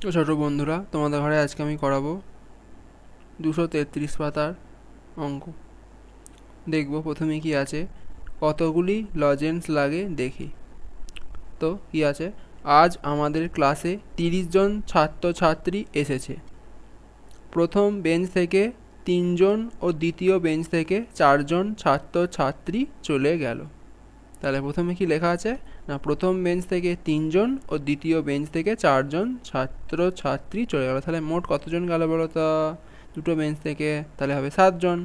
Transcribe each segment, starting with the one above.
তো ছোটো বন্ধুরা, তোমাদের ঘরে আজকে আমি করাবো 233 পাতার অঙ্ক। দেখবো প্রথমে কি আছে, কতগুলি লজেন্স লাগে দেখি। তো কি আছে, আজ আমাদের ক্লাসে 30 জন ছাত্রছাত্রী এসেছে। প্রথম বেঞ্চ থেকে 3 জন ও দ্বিতীয় বেঞ্চ থেকে 4 জন ছাত্রছাত্রী চলে গেল। তাহলে প্রথমে কি লেখা আছে না, প্রথম বেঞ্চ থেকে 3 জন ও দ্বিতীয় বেঞ্চ থেকে 4 জন ছাত্রছাত্রী চলে গেল। তাহলে মোট কতজন গেল বলো তো? দুটো বেঞ্চ থেকে তাহলে হবে 7 জন।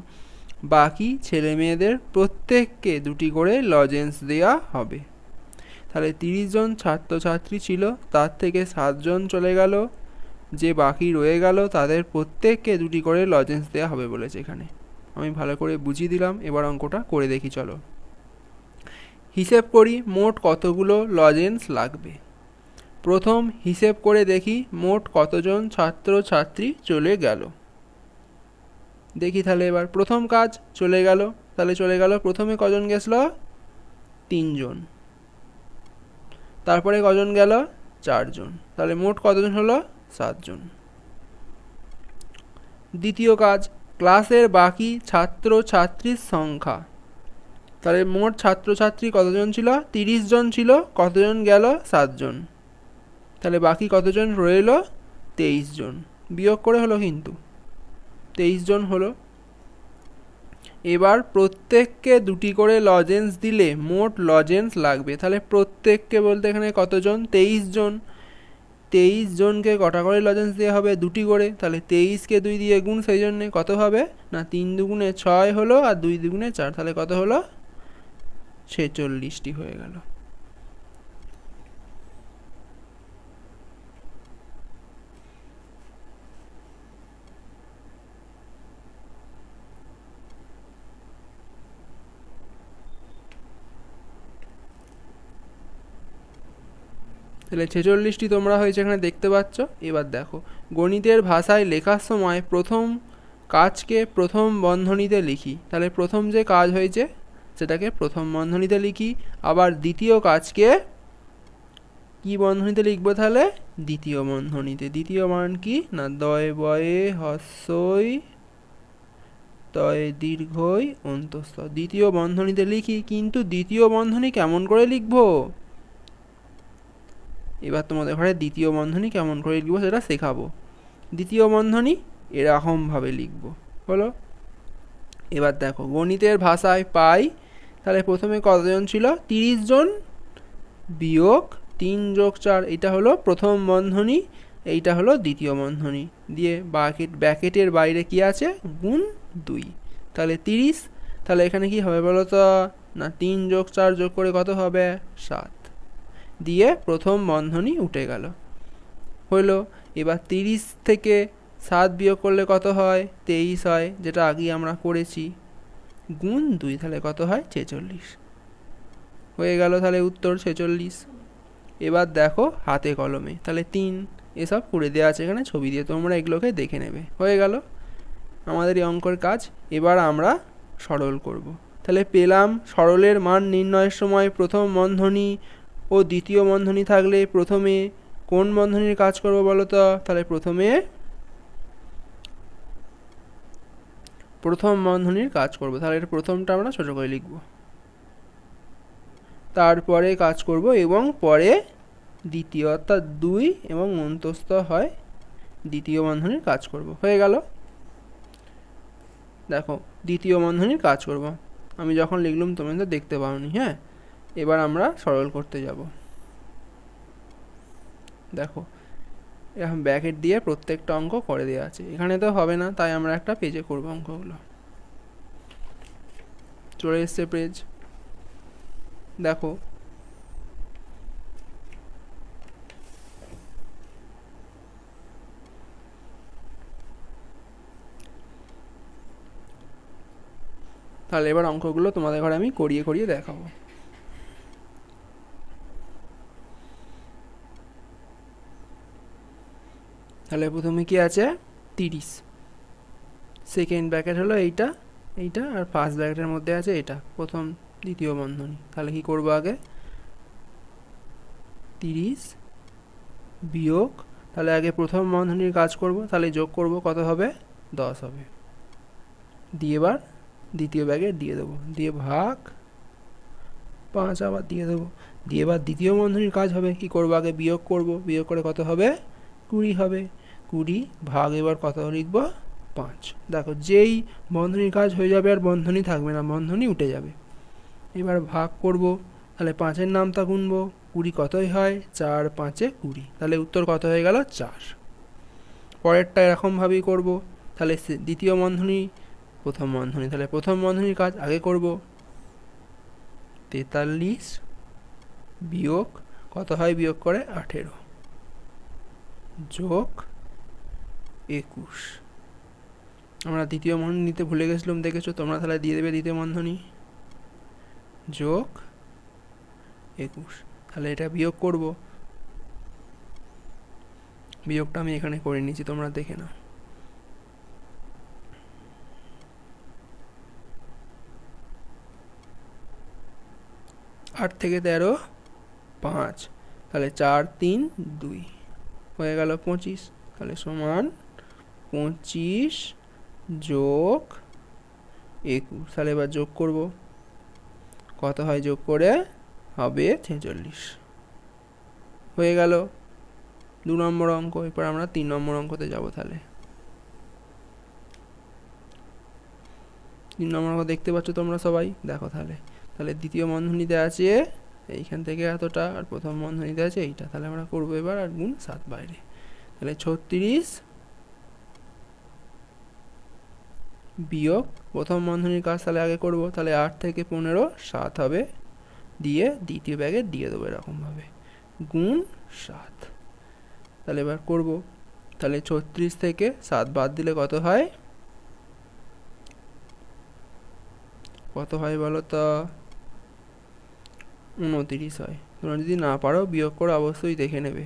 বাকি ছেলে মেয়েদের প্রত্যেককে দুটি করে লজেন্স দেয়া হবে। তাহলে 30 জন ছাত্রছাত্রী ছিল, তার থেকে 7 জন চলে গেল, যে বাকি রয়ে গেল তাদের প্রত্যেককে দুটি করে লজেন্স দেওয়া হবে বলেছে। এখানে আমি ভালো করে বুঝিয়ে দিলাম, এবার অঙ্কটা করে দেখি চলো। হিসেব করি মোট কতগুলো লজেন্স লাগবে। প্রথম হিসেব করে দেখি মোট কতজন ছাত্রছাত্রী চলে গেল। দেখি তাহলে এবার প্রথম কাজ চলে গেল, তাহলে চলে গেল প্রথমে কজন গেছিল? 3 জন। তারপরে কজন গেল? 4 জন। তাহলে মোট কতজন হলো? 7 জন। দ্বিতীয় কাজ, ক্লাসের বাকি ছাত্রছাত্রীর সংখ্যা। তাহলে মোট ছাত্রছাত্রী কতজন ছিল? 30 জন ছিল, কতজন গেল? 7 জন। তাহলে বাকি কতজন রইল? 23 জন। বিয়োগ করে হলো কিন্তু 23 জন হলো। এবার প্রত্যেককে দুটি করে লজেন্স দিলে মোট লজেন্স লাগবে। তাহলে প্রত্যেককে বলতে এখানে কতজন? 23 জন। 23 জনকে কটা করে লজেন্স দেওয়া হবে? দুটি করে। তাহলে 23কে 2 দিয়ে গুণ, সেই জন্যে কত হবে না 3 দুগুণে 6 হলো, আর 2 দুগুণে 4। তাহলে কত হলো? 46টি হয়ে গেল। তাহলে 46টি তোমরা হয়েছে এখানে দেখতে পাচ্ছ। এবার দেখো, গণিতের ভাষায় লেখার সময় প্রথম কাজকে প্রথম বন্ধনীতে লিখি। তাহলে প্রথম যে কাজ হয়েছে সেটাকে প্রথম বন্ধনীতে লিখি, আবার দ্বিতীয় কাজকে কি বন্ধনীতে লিখবো? তাহলে দ্বিতীয় বন্ধনীতে। দ্বিতীয় মান কি না, দয় বয়ে হস্যই তয় দীর্ঘই অন্তঃস্থ। দ্বিতীয় বন্ধনীতে লিখি, কিন্তু দ্বিতীয় বন্ধনী কেমন করে লিখবো? এবার তোমাদের ঘরে দ্বিতীয় বন্ধনী কেমন করে লিখবো সেটা শেখাবো। দ্বিতীয় বন্ধনী এরকমভাবে লিখবো, হলো। এবার দেখো, গণিতের ভাষায় পাই, তাহলে প্রথমে কতজন ছিল? 30 জন বিয়োগ 3 যোগ 4, এটা হলো প্রথম বন্ধনী, এইটা হলো দ্বিতীয় বন্ধনী। দিয়ে ব্র্যাকেটের বাইরে কি আছে? গুণ 2। তাহলে 30। তাহলে এখানে কি হবে বলো তো? না 3 যোগ 4 যোগ করে কত হবে? 7। দিয়ে প্রথম বন্ধনী উঠে গেল, হলো। এবার 30 থেকে 7 বিয়োগ করলে কত হয়? 23 হয়, যেটা আগেই আমরা করেছি, গুণ 2। তাহলে কত হয়? 46 হয়ে গেল। তাহলে উত্তর 46। এবার দেখো হাতে কলমে, তাহলে 3 এসব করে দেওয়া আছে এখানে ছবি দিয়ে, তোমরা এগুলোকে দেখে নেবে। হয়ে গেল আমাদের এই অঙ্কর কাজ। এবার আমরা সরল করব। তাহলে পেলাম, সরলের মান নির্ণয়ের সময় প্রথম বন্ধনী ও দ্বিতীয় বন্ধনী থাকলে প্রথমে কোন বন্ধনীর কাজ করব বলো তো? তাহলে প্রথমে প্রথম বন্ধনীর কাজ করব। তাহলে এর প্রথমটা আমরা ছোট করে লিখব, তারপরে কাজ করব, এবং পরে দ্বিতীয়, অর্থাৎ 2 এবং অন্তঃস্থ হয় দ্বিতীয় বন্ধনীর কাজ করব। হয়ে গেল। দেখো দ্বিতীয় বন্ধনীর কাজ করব, আমি যখন লিখলাম তোমরা তো দেখতে পাওনি। হ্যাঁ, এবার আমরা সরল করতে যাব। দেখো এরকম ব্র্যাকেট দিয়ে প্রত্যেকটা অঙ্ক করে দেওয়া আছে। এখানে তো হবে না, তাই আমরা একটা পেজে করব অঙ্কগুলো। চলে এসছে পেজ, দেখো তাহলে এবার অঙ্কগুলো তোমাদের ঘরে আমি করিয়ে করিয়ে দেখাবো। তাহলে প্রথমে কি আছে? 30। সেকেন্ড ব্র্যাকেট হলো এইটা, এইটা, আর ফার্স্ট ব্র্যাকেটের মধ্যে আছে এটা, প্রথম দ্বিতীয় বন্ধনী। তাহলে কি করবো? আগে 30 বিয়োগ তাহলে আগে প্রথম বন্ধনীর কাজ করব, তাহলে যোগ করব, কত হবে 10 হবে, দিয়ে এবার দ্বিতীয় ব্র্যাকেট দিয়ে দেবো, দিয়ে ভাগ 5 আবার দিয়ে দেবো, দিয়ে এবার দ্বিতীয় বন্ধনীর কাজ হবে, কি করব আগে বিয়োগ করব, বিয়োগ করে কত হবে 20 হবে, 20 ভাগ এবার কত লিখব 5। দেখো যেই বন্ধনীর কাজ হয়ে যাবে আর বন্ধনী থাকবে না, বন্ধনী উঠে যাবে। এবার ভাগ করব, তাহলে 5-এর নামটা গুনবো, 20 কতই হয় 4 5-এ 20, তাহলে উত্তর কত হয়ে গেল 4। পরেরটা এরকমভাবেই করব, তাহলে দ্বিতীয় বন্ধনী প্রথম বন্ধনী, তাহলে প্রথম বন্ধনীর কাজ আগে করব, 43 বিয়োগ কত হয় বিয়োগ করে 18 যোগ 21। আমরা দ্বিতীয় বন্ধনী নিতে ভুলে গেছিলাম, দেখেছো তোমরা, তাহলে দিয়ে দেবে দ্বিতীয় বন্ধনী যোগ 21। তাহলে এটা বিয়োগ করব, বিয়োগটা আমি এখানে করে নিয়েছি, তোমরা দেখে নাও। 8 থেকে 13 5, তাহলে 4 3 2 হয়ে গেল 25, তাহলে সমান 25 যোগ 21। তাহলে এবার যোগ করব, কত হয় যোগ করে হবে 46 হয়ে গেল 2 নম্বর অঙ্ক। এরপর আমরা 3 নম্বর অঙ্কতে যাব। তাহলে 3 নম্বর অঙ্ক দেখতে পাচ্ছ তোমরা সবাই, দেখো তাহলে তাহলে দ্বিতীয় বন্ধনীতে আছে এইখান থেকে এতটা, আর প্রথম বন্ধনীতে আছে এইটা, তাহলে আমরা করবো এবার আর গুণ 7 বাইরে, তাহলে 36 বিয়োগ প্রথম বন্ধনীর কাজ তাহলে আগে করব, তাহলে 8 থেকে 15 7 হবে, দিয়ে দ্বিতীয় ব্র্যাকেট দিয়ে দেবো এরকমভাবে, গুণ 7। তাহলে এবার করব, তাহলে 36 থেকে 7 বাদ দিলে কত হয়, কত হয় বলো তো 29 হয়। তোমরা যদি না পারো বিয়োগ করে অবশ্যই দেখে নেবে,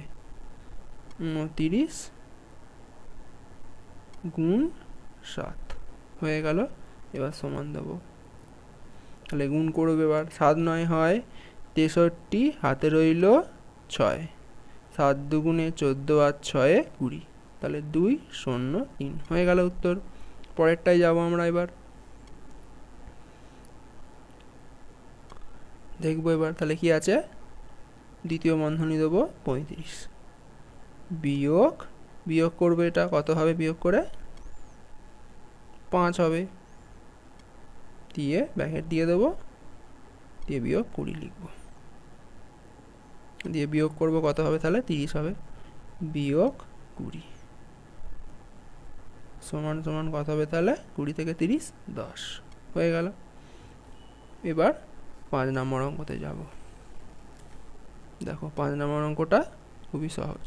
29 গুণ 7 হয়ে গেল। এবার সমান দেবো, তাহলে গুণ করবে এবার, 7 9 হয় 63, হাতে রইল 6, 7 দুগুণে 14 আর 6 20, তাহলে 2 0 3 হয়ে গেল উত্তর। পরেরটাই যাব আমরা, এবার দেখবো এবার তাহলে কি আছে, দ্বিতীয় বন্ধনী দেবো 35 বিয়োগ, বিয়োগ করবে এটা কত হবে বিয়োগ করে 5 হবে, দিয়ে ব্র্যাকেট দিয়ে দেবো, দিয়ে বিয়োগ 20 লিখবো, দিয়ে বিয়োগ করব কত হবে তাহলে 30 হবে, বিয়োগ 20 সমান সমান কত হবে তাহলে 20 থেকে 30 10 হয়ে গেল। এবার 5 নম্বর অঙ্কতে যাব। দেখো 5 নম্বর অঙ্কটা খুবই সহজ।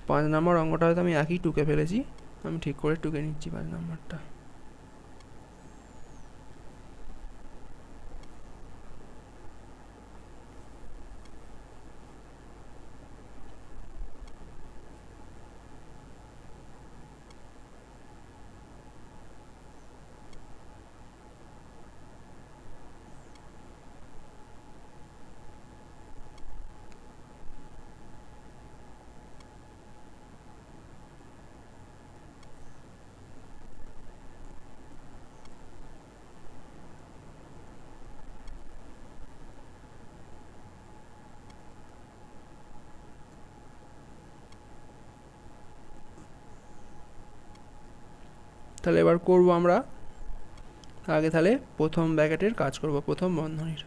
5 নম্বর অঙ্কটা হয়তো আমি একই টুকে ফেলেছি, আমি ঠিক করে টুকে নিচ্ছি 5 নম্বরটা। তাহলে এবার করব আমরা আগে, তাহলে প্রথম ব্র্যাকেটের কাজ করব, প্রথম বন্ধনীর,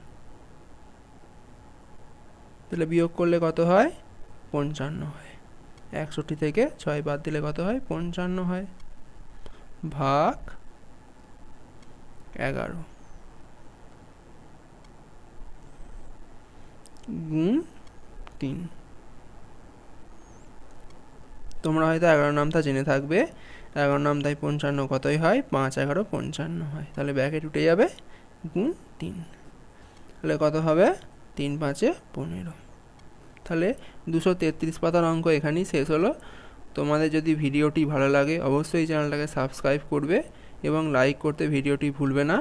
তাহলে বিয়োগ করলে কত হয় 55 হয়, 61 থেকে 6 বাদ দিলে কত হয় 55 হয়, ভাগ 11 গুণ 3। তোমরা হয়তো 11 নামটা জেনে থাকবে, 11 নাম তাই 55 কতই হয় 5 11 55 হয়, তাহলে ব্র্যাকেট উঠে যাবে, গুণ 3, তাহলে কত হবে 3 5 15। তাহলে 233 পাতার অঙ্ক এখানেই শেষ হলো। তোমাদের যদি ভিডিওটি ভালো লাগে অবশ্যই চ্যানেলটাকে সাবস্ক্রাইব করবে এবং লাইক করতে ভিডিওটি ভুলবে না।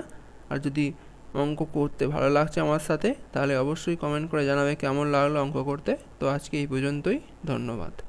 আর যদি অঙ্ক করতে ভালো লাগছে আমার সাথে, তাহলে অবশ্যই কমেন্ট করে জানাবে কেমন লাগলো অঙ্ক করতে। তো আজকে এই পর্যন্তই, ধন্যবাদ।